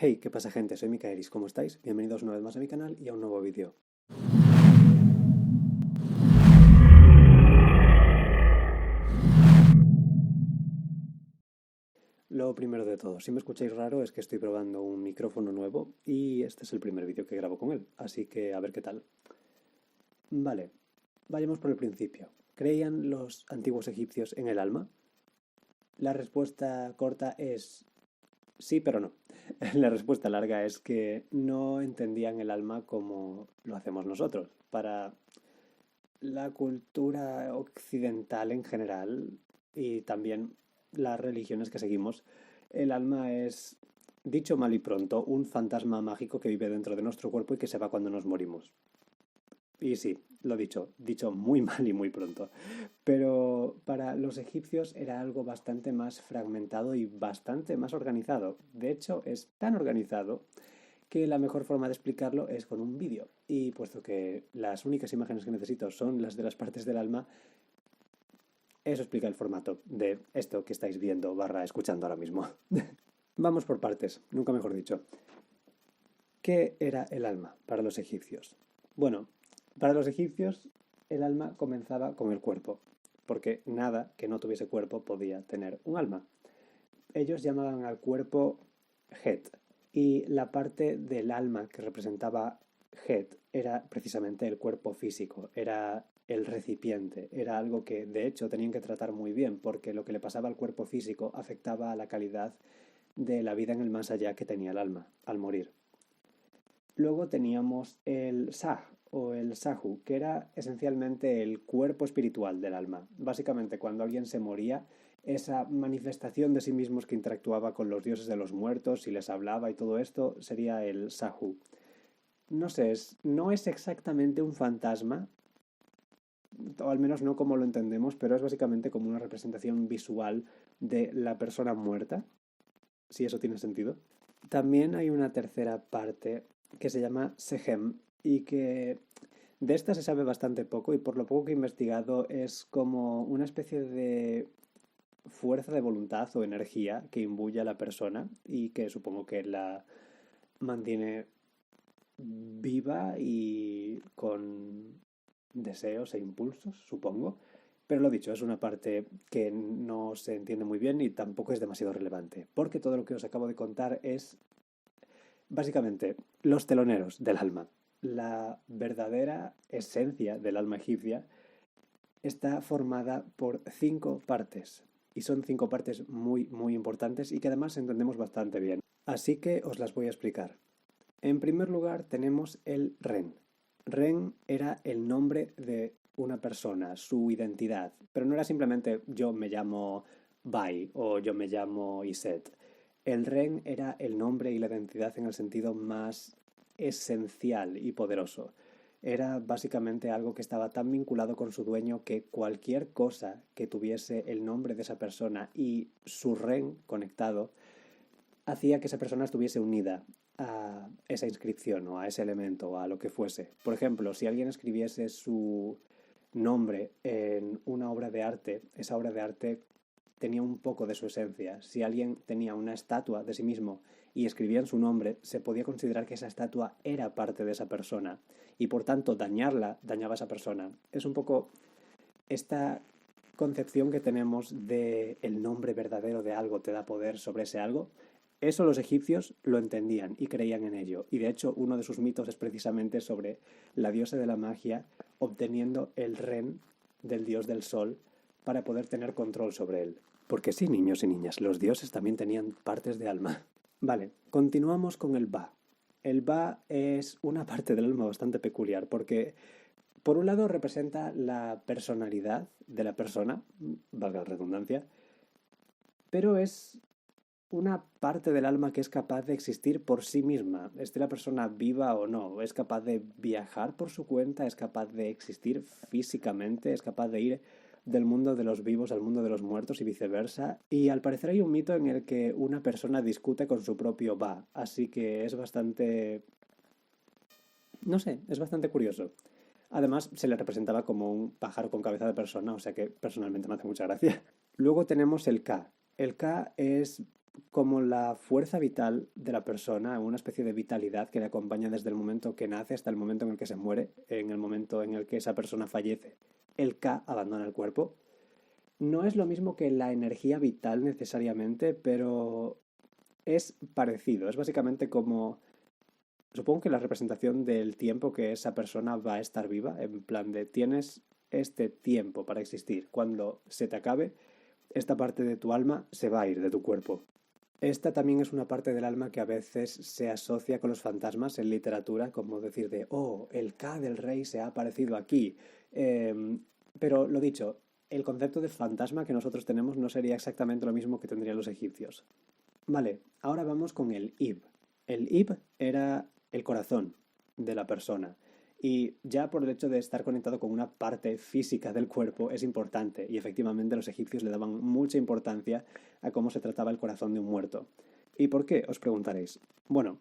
Hey, ¿qué pasa gente? Soy Micaelis, ¿cómo estáis? Bienvenidos una vez más a mi canal y a un nuevo vídeo. Lo primero de todo, si me escucháis raro es que estoy probando un micrófono nuevo y este es el primer vídeo que grabo con él, así que a ver qué tal. Vale, vayamos por el principio. ¿Creían los antiguos egipcios en el alma? La respuesta corta es sí, pero no. La respuesta larga es que no entendían el alma como lo hacemos nosotros. Para la cultura occidental en general y también las religiones que seguimos, el alma es, dicho mal y pronto, un fantasma mágico que vive dentro de nuestro cuerpo y que se va cuando nos morimos. Y sí, lo dicho muy mal y muy pronto. Pero para los egipcios era algo bastante más fragmentado y bastante más organizado. De hecho, es tan organizado que la mejor forma de explicarlo es con un vídeo. Y puesto que las únicas imágenes que necesito son las de las partes del alma, eso explica el formato de esto que estáis viendo barra escuchando ahora mismo. Vamos por partes, nunca mejor dicho. ¿Qué era el alma para los egipcios? Bueno, para los egipcios el alma comenzaba con el cuerpo, porque nada que no tuviese cuerpo podía tener un alma. Ellos llamaban al cuerpo Het, y la parte del alma que representaba Het era precisamente el cuerpo físico, era el recipiente, era algo que de hecho tenían que tratar muy bien, porque lo que le pasaba al cuerpo físico afectaba a la calidad de la vida en el más allá que tenía el alma al morir. Luego teníamos el Sah o el Sahu, que era esencialmente el cuerpo espiritual del alma. Básicamente, cuando alguien se moría, esa manifestación de sí mismos que interactuaba con los dioses de los muertos y les hablaba y todo esto sería el Sahu. No sé, no es exactamente un fantasma, o al menos no como lo entendemos, pero es básicamente como una representación visual de la persona muerta, si eso tiene sentido. También hay una tercera parte que se llama Sehem y que de esta se sabe bastante poco y por lo poco que he investigado es como una especie de fuerza de voluntad o energía que imbuye a la persona y que supongo que la mantiene viva y con deseos e impulsos, supongo. Pero lo dicho, es una parte que no se entiende muy bien y tampoco es demasiado relevante, porque todo lo que os acabo de contar es básicamente los teloneros del alma. La verdadera esencia del alma egipcia está formada por 5 partes. Y son 5 partes muy importantes y que además entendemos bastante bien. Así que os las voy a explicar. En primer lugar tenemos el Ren. Ren era el nombre de una persona, su identidad. Pero no era simplemente yo me llamo Bai o yo me llamo Iset. El Ren era el nombre y la identidad en el sentido más esencial y poderoso. Era básicamente algo que estaba tan vinculado con su dueño que cualquier cosa que tuviese el nombre de esa persona y su Ren conectado hacía que esa persona estuviese unida a esa inscripción o a ese elemento o a lo que fuese. Por ejemplo, si alguien escribiese su nombre en una obra de arte, esa obra de arte tenía un poco de su esencia. Si alguien tenía una estatua de sí mismo y escribía en su nombre, se podía considerar que esa estatua era parte de esa persona y por tanto dañarla dañaba a esa persona. Es un poco esta concepción que tenemos de el nombre verdadero de algo te da poder sobre ese algo. Eso los egipcios lo entendían y creían en ello. Y de hecho uno de sus mitos es precisamente sobre la diosa de la magia obteniendo el ren del dios del sol para poder tener control sobre él. Porque sí, niños y niñas, los dioses también tenían partes de alma. Vale, continuamos con el Ba. El Ba es una parte del alma bastante peculiar porque por un lado representa la personalidad de la persona, valga la redundancia, pero es una parte del alma que es capaz de existir por sí misma, esté la persona viva o no, es capaz de viajar por su cuenta, es capaz de existir físicamente, es capaz de ir del mundo de los vivos al mundo de los muertos y viceversa. Y al parecer hay un mito en el que una persona discute con su propio Ba, así que es bastante... no sé, es bastante curioso. Además, se le representaba como un pájaro con cabeza de persona, o sea que personalmente me hace mucha gracia. Luego tenemos el Ka. El Ka es como la fuerza vital de la persona, una especie de vitalidad que le acompaña desde el momento que nace hasta el momento en el que se muere, en el momento en el que esa persona fallece. El K abandona el cuerpo. No es lo mismo que la energía vital necesariamente, pero es parecido. Es básicamente como, supongo que la representación del tiempo que esa persona va a estar viva, en plan de tienes este tiempo para existir. Cuando se te acabe, esta parte de tu alma se va a ir de tu cuerpo. Esta también es una parte del alma que a veces se asocia con los fantasmas en literatura, como decir de, oh, el K del rey se ha aparecido aquí. Pero lo dicho, el concepto de fantasma que nosotros tenemos no sería exactamente lo mismo que tendrían los egipcios. Vale, ahora vamos con el Ib. El Ib era el corazón de la persona. Y ya por el hecho de estar conectado con una parte física del cuerpo es importante. Y efectivamente los egipcios le daban mucha importancia a cómo se trataba el corazón de un muerto. ¿Y por qué? Os preguntaréis. Bueno,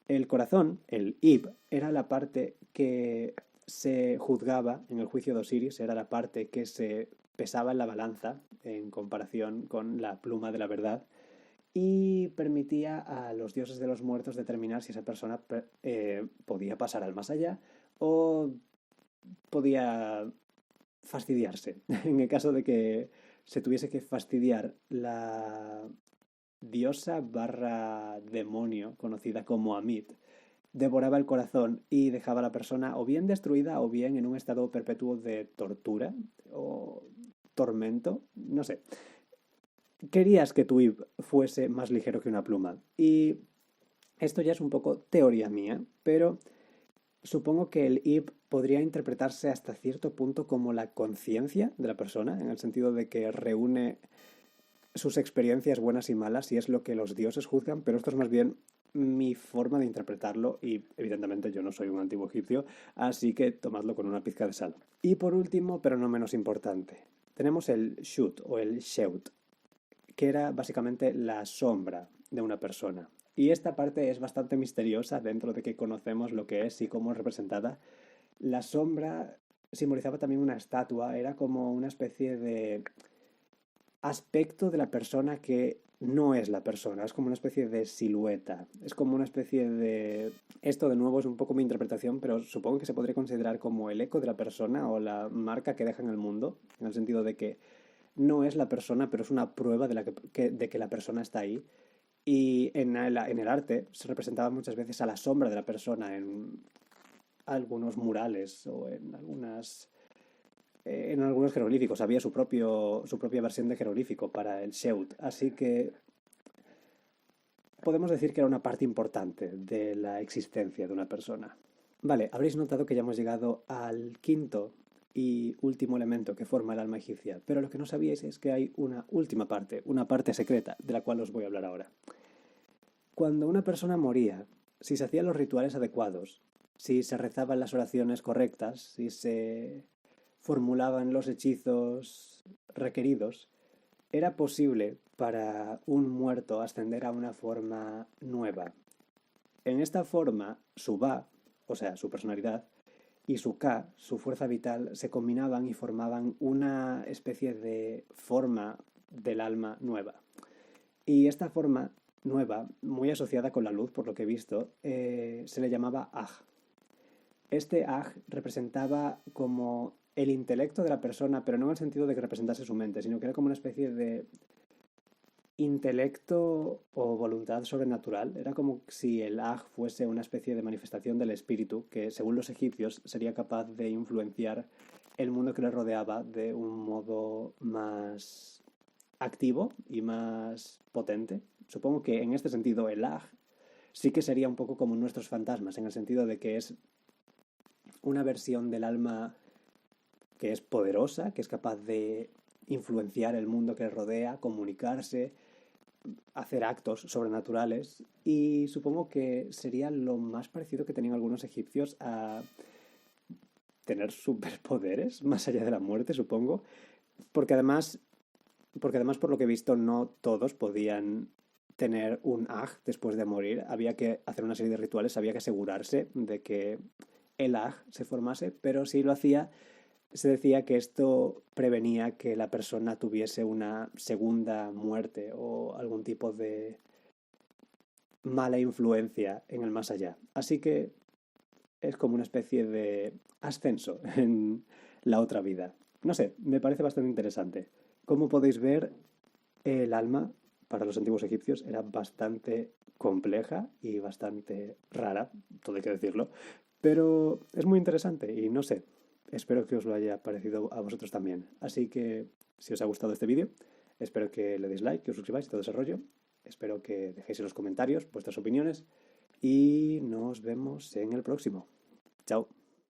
el corazón, el Ib, era la parte que se juzgaba en el juicio de Osiris, era la parte que se pesaba en la balanza en comparación con la pluma de la verdad y permitía a los dioses de los muertos determinar si esa persona podía pasar al más allá o podía fastidiarse. En el caso de que se tuviese que fastidiar la diosa barra demonio conocida como Amit, devoraba el corazón y dejaba a la persona o bien destruida o bien en un estado perpetuo de tortura o tormento, no sé. Querías que tu Ib fuese más ligero que una pluma. Y esto ya es un poco teoría mía, pero supongo que el Ib podría interpretarse hasta cierto punto como la conciencia de la persona, en el sentido de que reúne sus experiencias buenas y malas y es lo que los dioses juzgan, pero esto es más bien mi forma de interpretarlo y evidentemente yo no soy un antiguo egipcio, así que tomadlo con una pizca de sal. Y por último, pero no menos importante, tenemos el Shut o el Sheut, que era básicamente la sombra de una persona. Y esta parte es bastante misteriosa dentro de que conocemos lo que es y cómo es representada. La sombra simbolizaba también una estatua, era como una especie de aspecto de la persona que no es la persona, es como una especie de silueta, es como una especie de... Esto de nuevo es un poco mi interpretación, pero supongo que se podría considerar como el eco de la persona o la marca que deja en el mundo, en el sentido de que no es la persona, pero es una prueba de que la persona está ahí. Y en el arte se representaba muchas veces a la sombra de la persona en algunos murales o en algunos jeroglíficos. Había su propia versión de jeroglífico para el Sheut. Así que podemos decir que era una parte importante de la existencia de una persona. Vale, habréis notado que ya hemos llegado al quinto y último elemento que forma el alma egipcia, pero lo que no sabíais es que hay una última parte, una parte secreta, de la cual os voy a hablar ahora. Cuando una persona moría, si se hacían los rituales adecuados, si se rezaban las oraciones correctas, si se formulaban los hechizos requeridos, era posible para un muerto ascender a una forma nueva. En esta forma, su Ba, o sea, su personalidad, y su Ka, su fuerza vital, se combinaban y formaban una especie de forma del alma nueva. Y esta forma nueva, muy asociada con la luz, por lo que he visto, se le llamaba Aj. Este Aj representaba como el intelecto de la persona, pero no en el sentido de que representase su mente, sino que era como una especie de intelecto o voluntad sobrenatural. Era como si el Aj fuese una especie de manifestación del espíritu que, según los egipcios, sería capaz de influenciar el mundo que le rodeaba de un modo más activo y más potente. Supongo que en este sentido el Aj sí que sería un poco como nuestros fantasmas, en el sentido de que es una versión del alma que es poderosa, que es capaz de influenciar el mundo que le rodea, comunicarse, hacer actos sobrenaturales, y supongo que sería lo más parecido que tenían algunos egipcios a tener superpoderes más allá de la muerte, supongo, porque además, por lo que he visto no todos podían tener un Aj después de morir, había que hacer una serie de rituales, había que asegurarse de que el Aj se formase, pero si lo hacía se decía que esto prevenía que la persona tuviese una segunda muerte o algún tipo de mala influencia en el más allá. Así que es como una especie de ascenso en la otra vida. No sé, me parece bastante interesante. Como podéis ver, el alma para los antiguos egipcios era bastante compleja y bastante rara, todo hay que decirlo, pero es muy interesante y no sé, espero que os lo haya parecido a vosotros también. Así que si os ha gustado este vídeo, espero que le deis like, que os suscribáis y todo ese rollo. Espero que dejéis en los comentarios vuestras opiniones y nos vemos en el próximo. Chao.